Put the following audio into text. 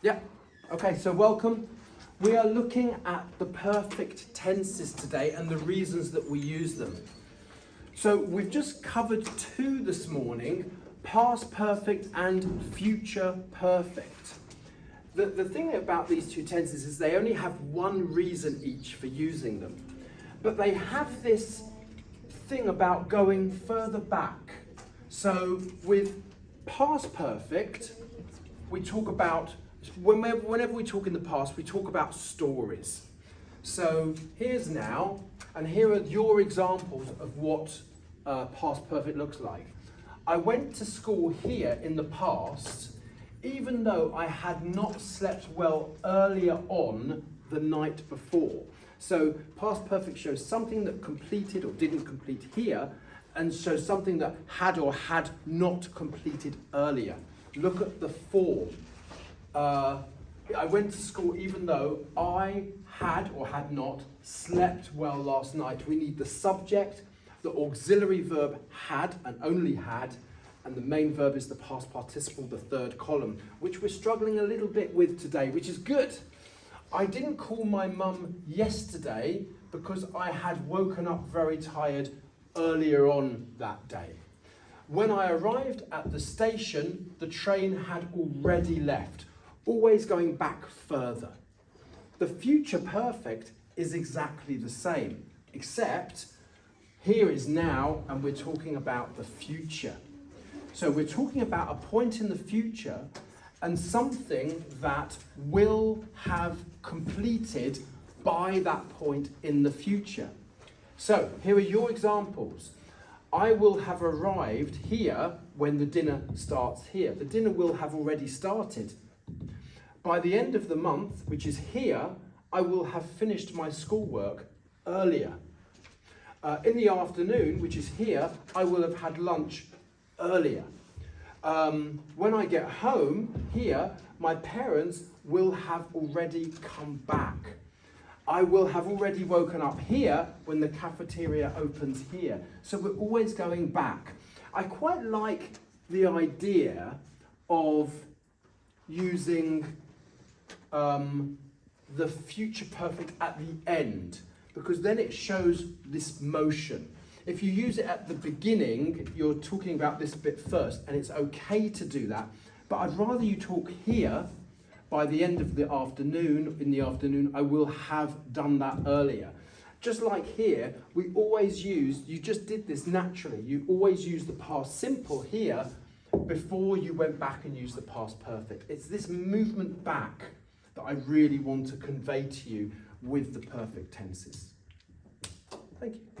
Yeah. Okay, so welcome. We are looking at the perfect tenses today and the reasons that we use them. So we've just covered two this morning, past perfect and future perfect. The thing about these two tenses is they only have one reason each for using them. But they have this thing about going further back. So with past perfect, we talk about, whenever we talk in the past, we talk about stories. So here's now, and here are your examples of what past perfect looks like. I went to school here in the past, even though I had not slept well earlier on the night before. So past perfect shows something that completed or didn't complete here, and shows something that had or had not completed earlier. Look at the form. I went to school even though I had or had not slept well last night. We need the subject, the auxiliary verb had and only had, and the main verb is the past participle, the third column, which we're struggling a little bit with today, which is good. I didn't call my mum yesterday because I had woken up very tired earlier on that day. When I arrived at the station, the train had already left, always going back further. The future perfect is exactly the same, except here is now, and we're talking about the future. So we're talking about a point in the future and something that will have completed by that point in the future. So here are your examples. I will have arrived here when the dinner starts here. The dinner will have already started. By the end of the month, which is here, I will have finished my schoolwork earlier. In the afternoon, which is here, I will have had lunch earlier. When I get home here, my parents will have already come back. I will have already woken up here when the cafeteria opens here. So we're always going back. I quite like the idea of using the future perfect at the end, because then it shows this motion. If you use it at the beginning, you're talking about this bit first, and it's okay to do that. But I'd rather you talk here. By the end of the afternoon, in the afternoon, I will have done that earlier. Just like here, we always use, you just did this naturally, you always use the past simple here before you went back and used the past perfect. It's this movement back that I really want to convey to you with the perfect tenses. Thank you.